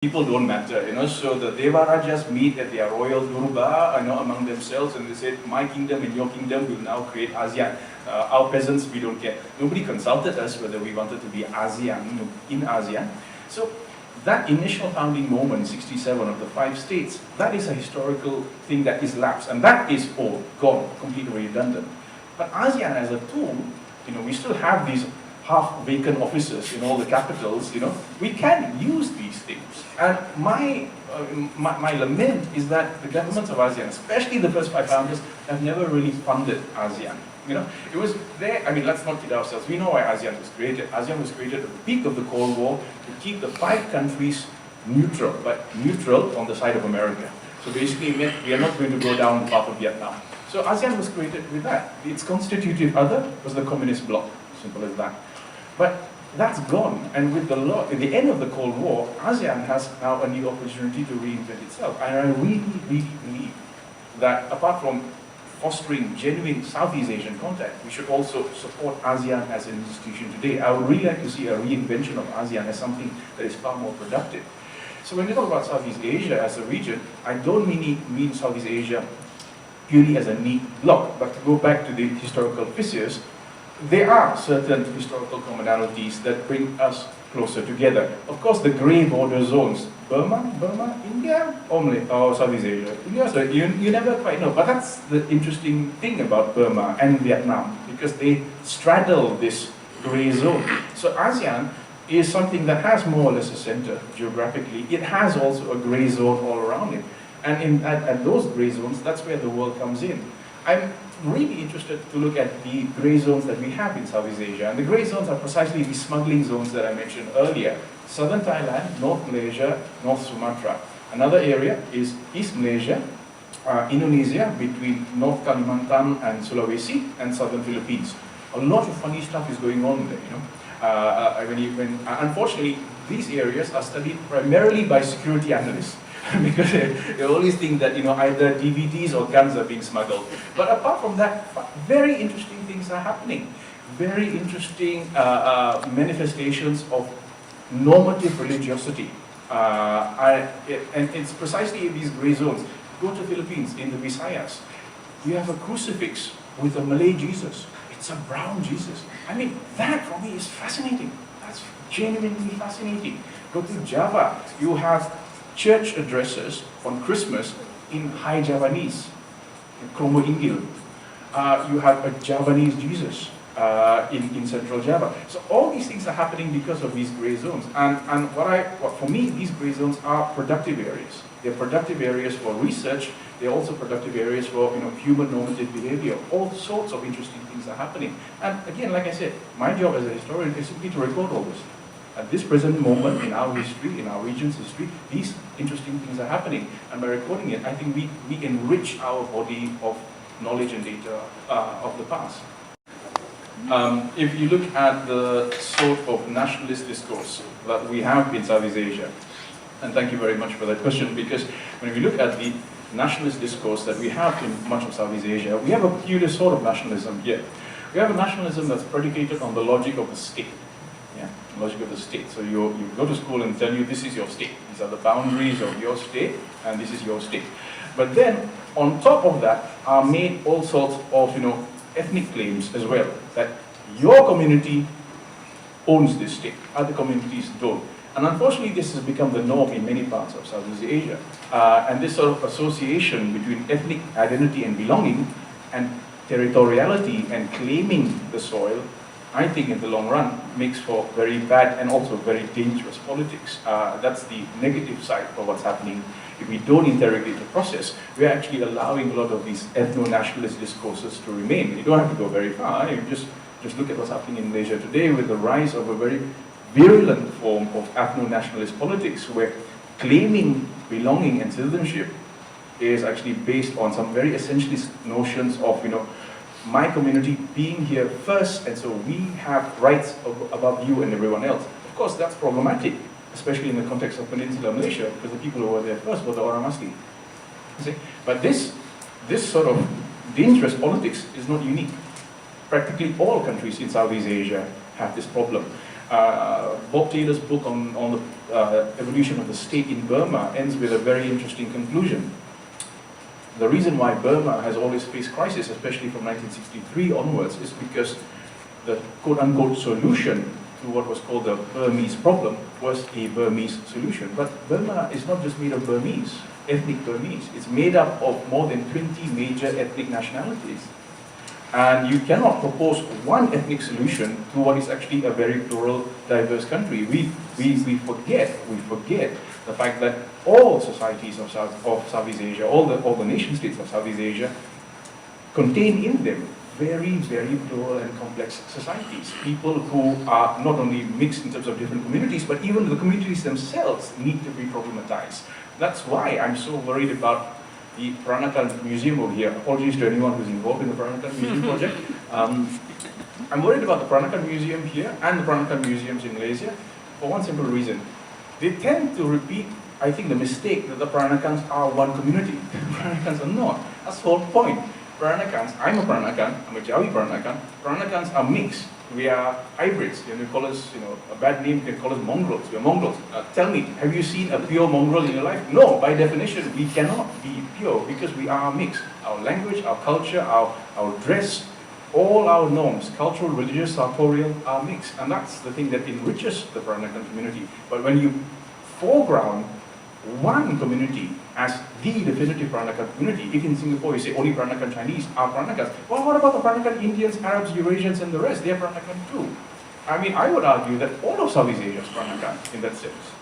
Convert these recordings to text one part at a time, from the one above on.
people don't matter, so the Devarajas meet at their royal durbar, among themselves, and they said, my kingdom and your kingdom will now create ASEAN. Our peasants, we don't care. Nobody consulted us whether we wanted to be ASEAN, in ASEAN. So that initial founding moment, 67 of the 5 states, that is a historical thing that is lapsed, and that is all gone, completely redundant. But ASEAN as a tool, we still have these half-vacant offices in all the capitals, we can use these things. And my lament is that the governments of ASEAN, especially the first 5 founders, have never really funded ASEAN. It was there, let's not kid ourselves. We know why ASEAN was created. ASEAN was created at the peak of the Cold War to keep the 5 countries neutral, but neutral on the side of America. So basically it meant we are not going to go down the path of Vietnam. So ASEAN was created with that. Its constitutive other was the communist bloc, simple as that. But that's gone, and with at the end of the Cold War, ASEAN has now a new opportunity to reinvent itself. And I really, really believe that apart from fostering genuine Southeast Asian contact, we should also support ASEAN as an institution today. I would really like to see a reinvention of ASEAN as something that is far more productive. So when we talk about Southeast Asia as a region, I don't mean Southeast Asia purely as a neat block, but to go back to the historical fissures, there are certain historical commonalities that bring us closer together. Of course, the grey border zones, Burma, India, or Southeast Asia. India, so you never quite know. But that's the interesting thing about Burma and Vietnam, because they straddle this grey zone. So ASEAN is something that has more or less a center geographically. It has also a grey zone all around it. And at those grey zones, that's where the world comes in. I'm really interested to look at the grey zones that we have in Southeast Asia. And the grey zones are precisely the smuggling zones that I mentioned earlier. Southern Thailand, North Malaysia, North Sumatra. Another area is East Malaysia, Indonesia, between North Kalimantan and Sulawesi, and Southern Philippines. A lot of funny stuff is going on there, unfortunately, these areas are studied primarily by security analysts. Because they always think that either DVDs or guns are being smuggled. But apart from that, very interesting things are happening. Very interesting manifestations of normative religiosity. And it's precisely in these grey zones. Go to the Philippines, in the Visayas. You have a crucifix with a Malay Jesus. It's a brown Jesus. That for me is fascinating. That's genuinely fascinating. Go to Java. You have church addresses on Christmas in High Javanese, in Kromo Inggil. You have a Javanese Jesus in Central Java. So all these things are happening because of these grey zones. And for me, these grey zones are productive areas. They're productive areas for research. They're also productive areas for human normative behavior. All sorts of interesting things are happening. And again, like I said, my job as a historian is simply to record all this. At this present moment in our history, in our region's history, these interesting things are happening. And by recording it, I think we enrich our body of knowledge and data of the past. If you look at the sort of nationalist discourse that we have in Southeast Asia, and thank you very much for that question, because when we look at the nationalist discourse that we have in much of Southeast Asia, we have a peculiar sort of nationalism here. We have a nationalism that's predicated on the logic of the state. Logic of the state. So you go to school and tell you this is your state. These are the boundaries of your state, and this is your state. But then, on top of that, are made all sorts of ethnic claims as well. That your community owns this state, other communities don't. And unfortunately, this has become the norm in many parts of Southeast Asia. And this sort of association between ethnic identity and belonging, and territoriality and claiming the soil, I think in the long run makes for very bad and also very dangerous politics. That's the negative side of what's happening. If we don't interrogate the process, we're actually allowing a lot of these ethno-nationalist discourses to remain. You don't have to go very far. You just look at what's happening in Malaysia today with the rise of a very virulent form of ethno-nationalist politics, where claiming belonging and citizenship is actually based on some very essentialist notions of my community being here first, and so we have rights above you and everyone else. Of course, that's problematic, especially in the context of Peninsular Malaysia, because the people who were there first were the Orang Asli. But this sort of dangerous politics is not unique. Practically all countries in Southeast Asia have this problem. Bob Taylor's book on the evolution of the state in Burma ends with a very interesting conclusion. The reason why Burma has always faced crisis, especially from 1963 onwards, is because the quote-unquote solution to what was called the Burmese problem was a Burmese solution. But Burma is not just made of Burmese, ethnic Burmese. It's made up of more than 20 major ethnic nationalities. And you cannot propose one ethnic solution to what is actually a very plural, diverse country. We forget the fact that all societies of Southeast Asia, all the nation states of Southeast Asia, contain in them very, very plural and complex societies. People who are not only mixed in terms of different communities, but even the communities themselves need to be problematized. That's why I'm so worried about the Peranakan Museum over here. Apologies to anyone who's involved in the Peranakan Museum project. I'm worried about the Peranakan Museum here and the Peranakan Museums in Malaysia for one simple reason. They tend to repeat, I think, the mistake that the Peranakans are one community. The Peranakans are not. That's the whole point. Peranakans, I'm a Peranakan, I'm a Jawi Peranakan. Peranakans are mixed. We are hybrids. You call us, a bad name, you can call us mongrels. We are mongrels. Tell me, have you seen a pure mongrel in your life? No, by definition, we cannot be pure because we are mixed. Our language, our culture, our dress, all our norms, cultural, religious, sartorial, are mixed. And that's the thing that enriches the Peranakan community. But when you foreground one community as the definitive Peranakan community, if in Singapore you say only Peranakan Chinese are Peranakans, well, what about the Peranakan Indians, Arabs, Eurasians, and the rest? They are Peranakan too. I mean, I would argue that all of Southeast Asia is Peranakan in that sense.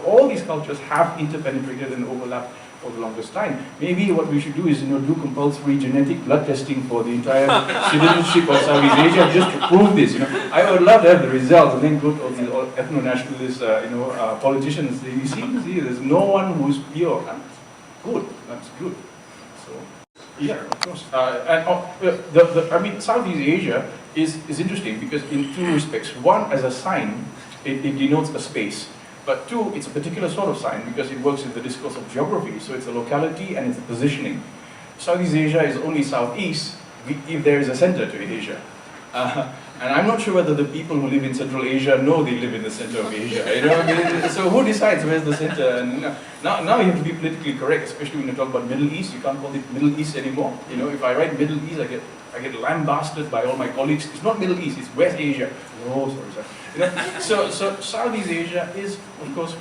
All these cultures have interpenetrated and overlapped for the longest time. Maybe what we should do is, do compulsory genetic blood testing for the entire citizenship of Southeast Asia just to prove this. I would love to have the results and then go to all the ethno-nationalist, politicians and say, you see, there's no one who's pure. That's good. So, yeah, of course. Southeast Asia is interesting because in two respects. One, as a sign, it denotes a space. But two, it's a particular sort of sign because it works in the discourse of geography. So it's a locality and it's a positioning. Southeast Asia is only southeast if there is a center to Asia. And I'm not sure whether the people who live in Central Asia know they live in the center of Asia. So who decides where's the center? And now you have to be politically correct, especially when you talk about Middle East. You can't call it Middle East anymore. If I write Middle East, I get lambasted by all my colleagues. It's not Middle East, it's West Asia. Oh, sorry. So Southeast Asia is, of course,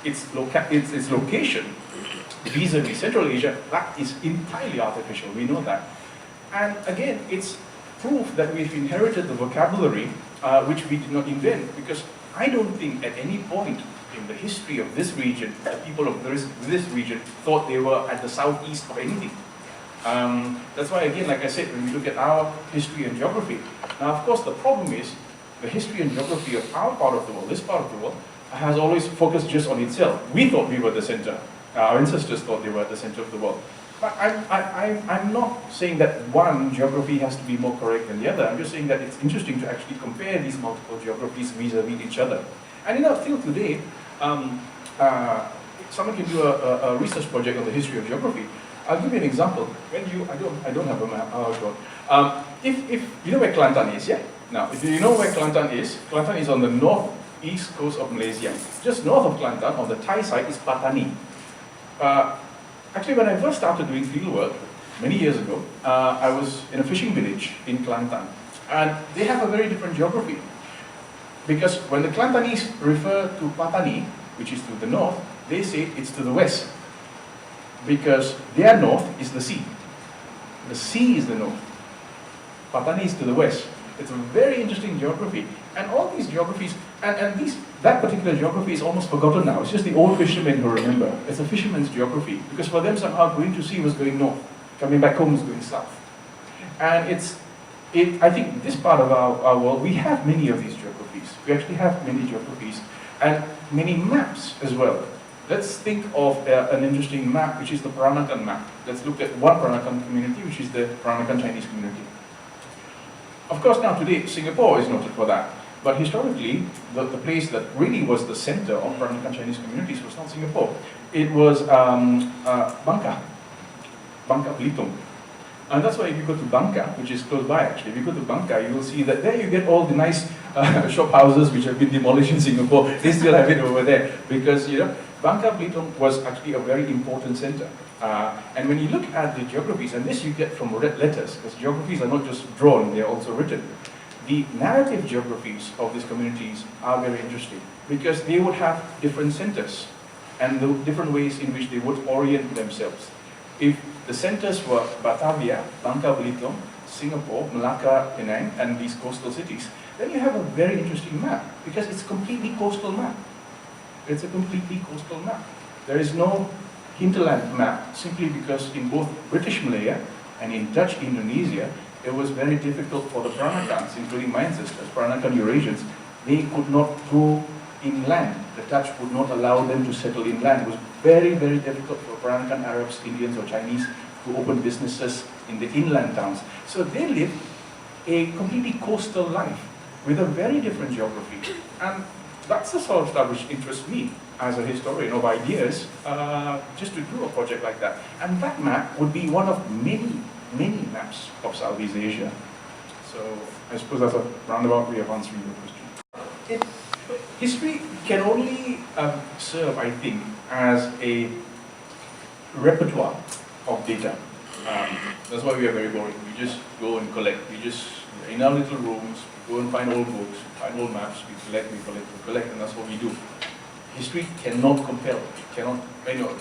its location vis-a-vis Central Asia, that is entirely artificial. We know that. And again, it's proof that we've inherited the vocabulary which we did not invent, because I don't think at any point in the history of this region, the people of this region thought they were at the southeast of anything. That's why, again, like I said, when we look at our history and geography, now of course the problem is the history and geography of our part of the world, this part of the world, has always focused just on itself. We thought we were the center. Our ancestors thought they were at the center of the world. But I'm not saying that one geography has to be more correct than the other. I'm just saying that it's interesting to actually compare these multiple geographies vis-a-vis each other. And till today, someone can do a research project on the history of geography. I'll give you an example. I don't have a map. Oh God. If you know where Kelantan is, yeah? Now, if you know where Kelantan is on the northeast coast of Malaysia. Just north of Kelantan, on the Thai side, is Patani. Actually, when I first started doing fieldwork, many years ago, I was in a fishing village in Kelantan. And they have a very different geography. Because when the Kelantanese refer to Patani, which is to the north, they say it's to the west. Because their north is the sea. The sea is the north. Patani is to the west. It's a very interesting geography. And all these geographies, that particular geography is almost forgotten now. It's just the old fishermen who remember. It's a fisherman's geography. Because for them somehow going to sea was going north. Coming back home was going south. And I think this part of our world, we have many of these geographies. We actually have many geographies. And many maps as well. Let's think of an interesting map, which is the Peranakan map. Let's look at one Peranakan community, which is the Peranakan Chinese community. Of course, now today, Singapore is noted for that. But historically, the place that really was the center of Peranakan Chinese communities was not Singapore. It was Bangka Belitung. And that's why if you go to Bangka, which is close by actually, if you go to Bangka, you will see that there you get all the nice shop houses which have been demolished in Singapore. They still have it over there because, you know, Bangka Belitung was actually a very important center. And when you look at the geographies, and this you get from red letters, because geographies are not just drawn, they are also written. The narrative geographies of these communities are very interesting because they would have different centers and the different ways in which they would orient themselves. If the centers were Batavia, Bangka Belitung, Singapore, Malacca, Penang, and these coastal cities, then you have a very interesting map because it's a completely coastal map. It's a completely coastal map. There is no hinterland map simply because in both British Malaya and in Dutch Indonesia, it was very difficult for the Peranakans, including my ancestors, Peranakan Eurasians, they could not go inland. The Dutch would not allow them to settle inland. It was very, very difficult for Peranakan Arabs, Indians, or Chinese to open businesses in the inland towns. So they lived a completely coastal life with a very different geography. And that's the sort of stuff which interests me as a historian of ideas, just to do a project like that. And that map would be one of many, many maps of Southeast Asia. So I suppose that's a roundabout way of answering your question. History can only serve, I think, as a repertoire of data. That's why we are very boring. We just go and collect. We just, in our little rooms, go and find old books, find old maps, we collect, and that's what we do. History cannot compel, cannot, you know,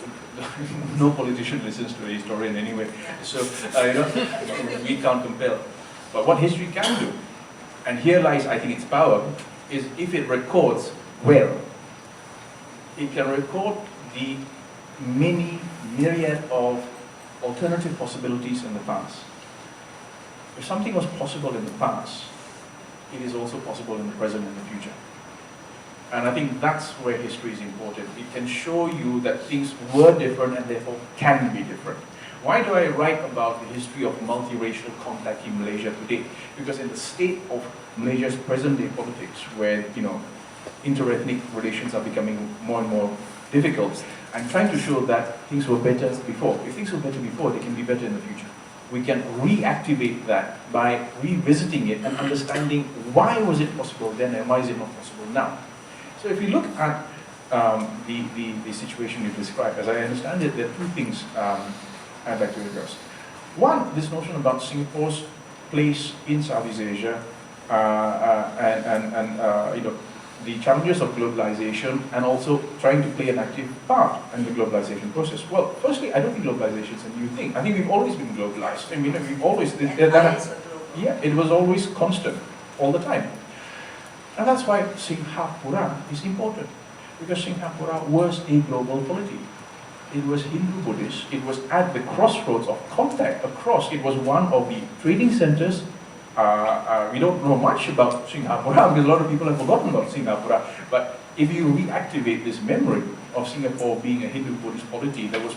no politician listens to a historian anyway, so you know, we can't compel. But what history can do, and here lies, I think, its power, is if it records well. It can record the myriad of alternative possibilities in the past. If something was possible in the past, it is also possible in the present and the future. And I think that's where history is important. It can show you that things were different and therefore can be different. Why do I write about the history of multiracial contact in Malaysia today? Because in the state of Malaysia's present-day politics, where, you know, interethnic relations are becoming more and more difficult, I'm trying to show that things were better before. If things were better before, they can be better in the future. We can reactivate that by revisiting it and understanding why was it possible then and why is it not possible now. So if you look at the situation you described, as I understand it, there are two things I'd like to address. One, this notion about Singapore's place in Southeast Asia and you know, the challenges of globalization and also trying to play an active part in the globalization process. Well, firstly, I don't think globalization is a new thing. I think we've always been globalized. I mean, we've always, yeah, it was always constant, all the time. And that's why Singhapura is important, because Singhapura was a global polity. It was Hindu-Buddhist. It was at the crossroads of contact across. It was one of the trading centers. We don't know much about Singhapura because a lot of people have forgotten about Singhapura. But if you reactivate this memory of Singapore being a Hindu-Buddhist polity that was